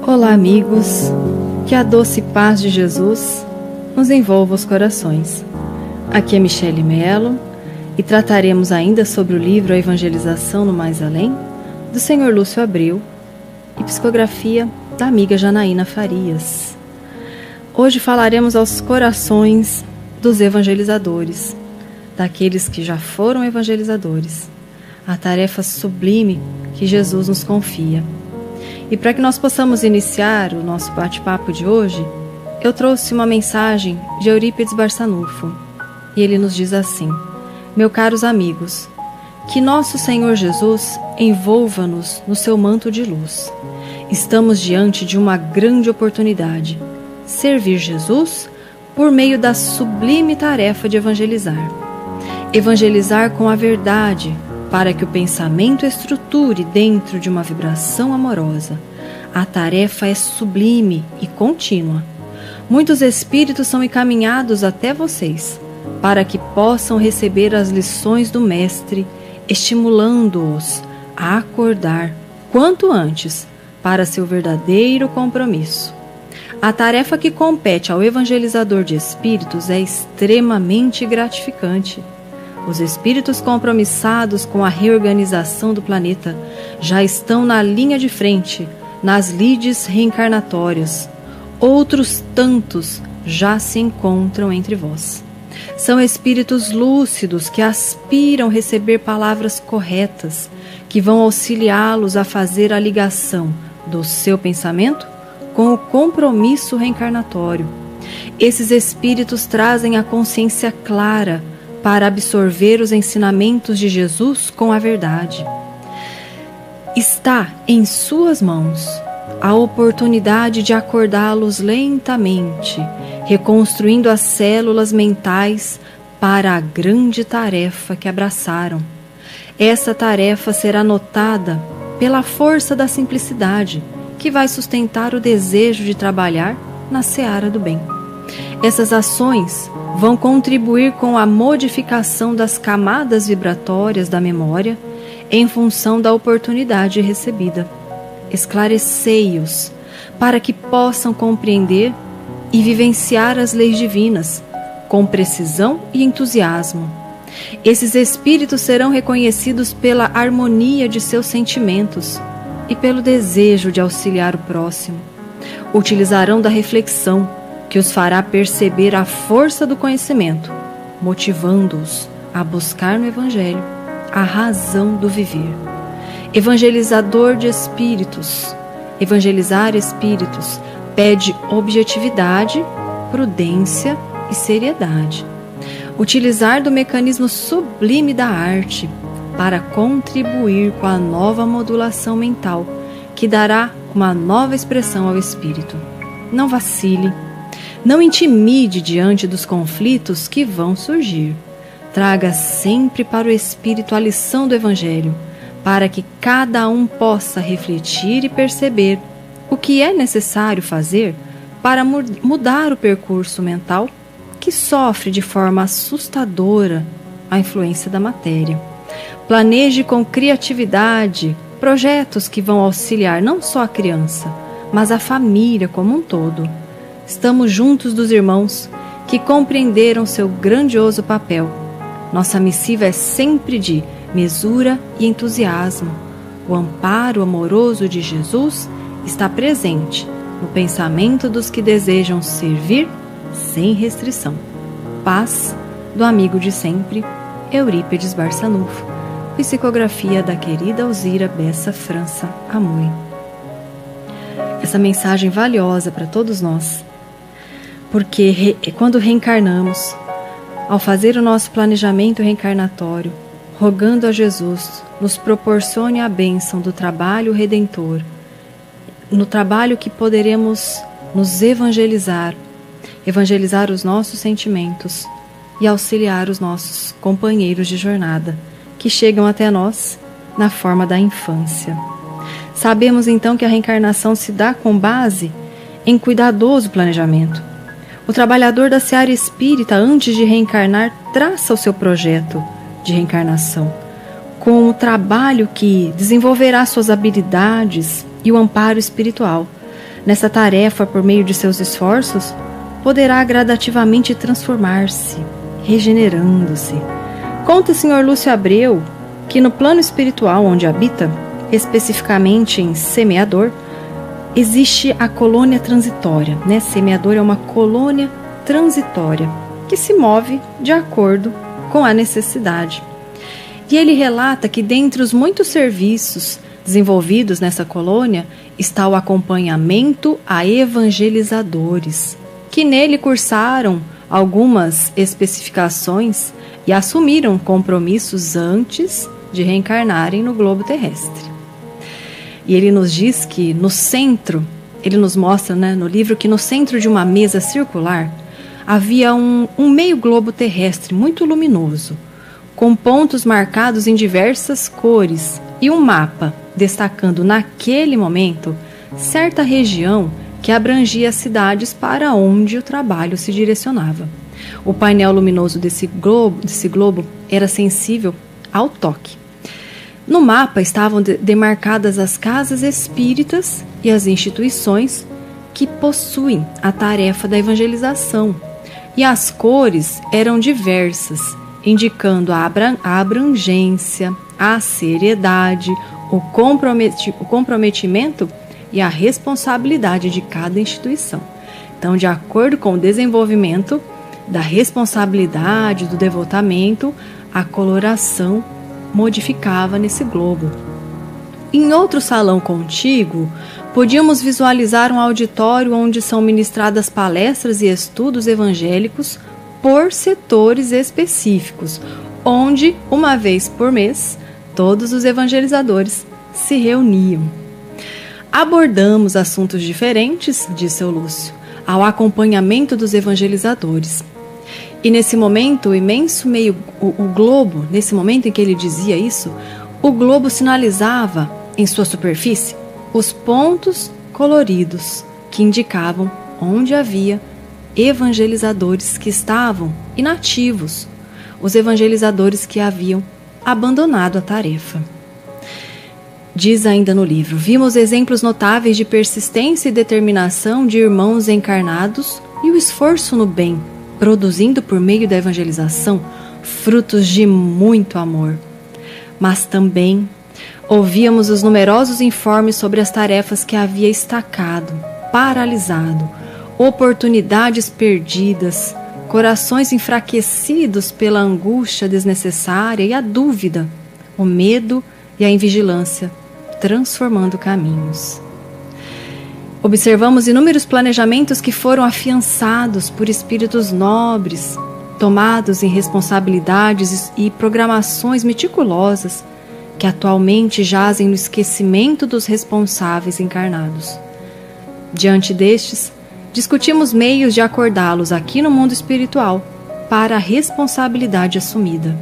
Olá, amigos, que a doce paz de Jesus nos envolva os corações. Aqui é Michele Mello e trataremos ainda sobre o livro A Evangelização no Mais Além, do Sr. Lúcio Abreu, e psicografia da amiga Janaína Farias. Hoje falaremos aos corações dos evangelizadores, daqueles que já foram evangelizadores, a tarefa sublime que Jesus nos confia. E para que nós possamos iniciar o nosso bate-papo de hoje, eu trouxe uma mensagem de Eurípides Barçanufo. E ele nos diz assim: meus caros amigos, que nosso Senhor Jesus envolva-nos no seu manto de luz. Estamos diante de uma grande oportunidade: servir Jesus por meio da sublime tarefa de evangelizar. Evangelizar com a verdade, para que o pensamento estruture dentro de uma vibração amorosa. A tarefa é sublime e contínua. Muitos espíritos são encaminhados até vocês, para que possam receber as lições do Mestre, estimulando-os a acordar quanto antes para seu verdadeiro compromisso. A tarefa que compete ao evangelizador de espíritos é extremamente gratificante. Os espíritos compromissados com a reorganização do planeta já estão na linha de frente, nas lides reencarnatórias. Outros tantos já se encontram entre vós. São espíritos lúcidos que aspiram receber palavras corretas, que vão auxiliá-los a fazer a ligação do seu pensamento com o compromisso reencarnatório. Esses espíritos trazem a consciência clara para absorver os ensinamentos de Jesus com a verdade. Está em suas mãos a oportunidade de acordá-los lentamente, reconstruindo as células mentais para a grande tarefa que abraçaram. Essa tarefa será notada pela força da simplicidade, que vai sustentar o desejo de trabalhar na seara do bem. Essas ações vão contribuir com a modificação das camadas vibratórias da memória em função da oportunidade recebida. Esclarecei-os para que possam compreender e vivenciar as leis divinas com precisão e entusiasmo. Esses espíritos serão reconhecidos pela harmonia de seus sentimentos e pelo desejo de auxiliar o próximo. Utilizarão da reflexão, que os fará perceber a força do conhecimento, motivando-os a buscar no Evangelho a razão do viver. Evangelizador de espíritos. Evangelizar espíritos pede objetividade, prudência e seriedade. Utilizar do mecanismo sublime da arte para contribuir com a nova modulação mental, que dará uma nova expressão ao espírito. Não vacile. Não intimide diante dos conflitos que vão surgir. Traga sempre para o espírito a lição do Evangelho, para que cada um possa refletir e perceber o que é necessário fazer para mudar o percurso mental que sofre de forma assustadora a influência da matéria. Planeje com criatividade projetos que vão auxiliar não só a criança, mas a família como um todo. Estamos juntos dos irmãos que compreenderam seu grandioso papel. Nossa missiva é sempre de mesura e entusiasmo. O amparo amoroso de Jesus está presente no pensamento dos que desejam servir sem restrição. Paz do amigo de sempre, Eurípides Barçanufo. Psicografia da querida Alzira Bessa França Amui. Essa mensagem valiosa para todos nós, porque quando reencarnamos, ao fazer o nosso planejamento reencarnatório, rogando a Jesus, nos proporcione a bênção do trabalho redentor, no trabalho que poderemos nos evangelizar os nossos sentimentos e auxiliar os nossos companheiros de jornada, que chegam até nós na forma da infância. Sabemos então que a reencarnação se dá com base em cuidadoso planejamento. O trabalhador da seara espírita, antes de reencarnar, traça o seu projeto de reencarnação, com o trabalho que desenvolverá suas habilidades e o amparo espiritual, nessa tarefa por meio de seus esforços, poderá gradativamente transformar-se, regenerando-se. Conta o Sr. Lúcio Abreu que no plano espiritual onde habita, especificamente em Semeador, existe a colônia transitória, né? Semeador é uma colônia transitória que se move de acordo com a necessidade. E ele relata que dentre os muitos serviços desenvolvidos nessa colônia está o acompanhamento a evangelizadores, que nele cursaram algumas especificações e assumiram compromissos antes de reencarnarem no globo terrestre. E ele nos diz que no centro, ele nos mostra, né, no livro, que no centro de uma mesa circular havia um meio globo terrestre muito luminoso, com pontos marcados em diversas cores e um mapa destacando naquele momento certa região que abrangia as cidades para onde o trabalho se direcionava. O painel luminoso desse globo era sensível ao toque. No mapa estavam demarcadas as casas espíritas e as instituições que possuem a tarefa da evangelização, e as cores eram diversas, indicando a abrangência, a seriedade, o comprometimento e a responsabilidade de cada instituição. Então, de acordo com o desenvolvimento da responsabilidade, do devotamento, a coloração modificava nesse globo. Em outro salão contíguo, podíamos visualizar um auditório onde são ministradas palestras e estudos evangélicos por setores específicos, onde, uma vez por mês, todos os evangelizadores se reuniam. Abordamos assuntos diferentes, disse o Lúcio, ao acompanhamento dos evangelizadores. E nesse momento, o imenso meio, o globo, nesse momento em que ele dizia isso, o globo sinalizava em sua superfície os pontos coloridos que indicavam onde havia evangelizadores que estavam inativos, os evangelizadores que haviam abandonado a tarefa. Diz ainda no livro: vimos exemplos notáveis de persistência e determinação de irmãos encarnados e o esforço no bem, produzindo por meio da evangelização frutos de muito amor. Mas também ouvíamos os numerosos informes sobre as tarefas que havia estacado, paralisado, oportunidades perdidas, corações enfraquecidos pela angústia desnecessária e a dúvida, o medo e a invigilância, transformando caminhos. Observamos inúmeros planejamentos que foram afiançados por espíritos nobres, tomados em responsabilidades e programações meticulosas, que atualmente jazem no esquecimento dos responsáveis encarnados. Diante destes, discutimos meios de acordá-los aqui no mundo espiritual para a responsabilidade assumida.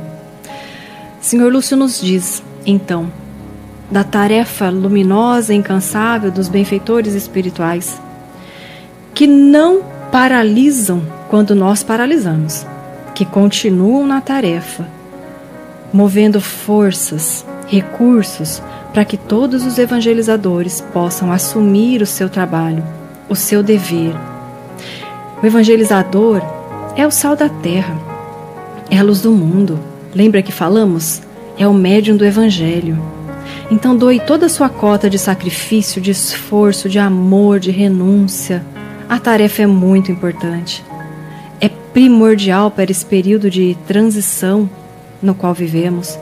Sr. Lúcio nos diz, então, da tarefa luminosa e incansável dos benfeitores espirituais, que não paralisam quando nós paralisamos, que continuam na tarefa, movendo forças, recursos, para que todos os evangelizadores possam assumir o seu trabalho, o seu dever. O evangelizador é o sal da terra, é a luz do mundo. Lembra que falamos? É o médium do evangelho. Então doe toda a sua cota de sacrifício, de esforço, de amor, de renúncia. A tarefa é muito importante. É primordial para esse período de transição no qual vivemos.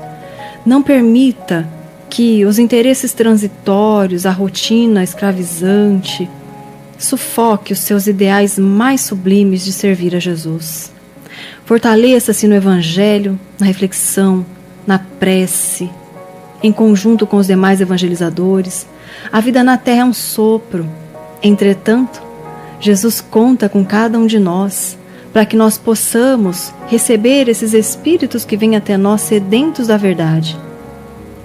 Não permita que os interesses transitórios, a rotina escravizante, sufoque os seus ideais mais sublimes de servir a Jesus. Fortaleça-se no Evangelho, na reflexão, na prece, em conjunto com os demais evangelizadores. A vida na terra é um sopro. Entretanto, Jesus conta com cada um de nós para que nós possamos receber esses espíritos que vêm até nós sedentos da verdade.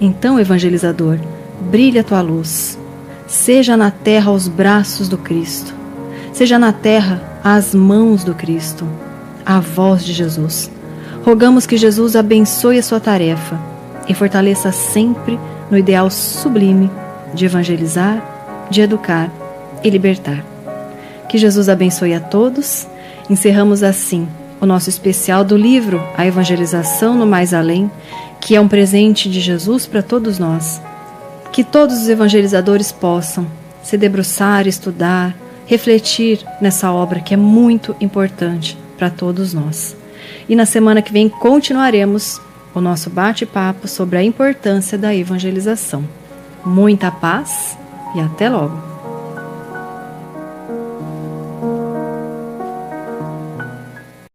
Então, evangelizador, brilha a tua luz. Seja na terra os braços do Cristo. Seja na terra as mãos do Cristo, a voz de Jesus. Rogamos que Jesus abençoe a sua tarefa e fortaleça sempre no ideal sublime de evangelizar, de educar e libertar. Que Jesus abençoe a todos. Encerramos assim o nosso especial do livro A Evangelização no Mais Além, que é um presente de Jesus para todos nós. Que todos os evangelizadores possam se debruçar, estudar, refletir nessa obra que é muito importante para todos nós. E na semana que vem continuaremos o nosso bate-papo sobre a importância da evangelização. Muita paz e até logo!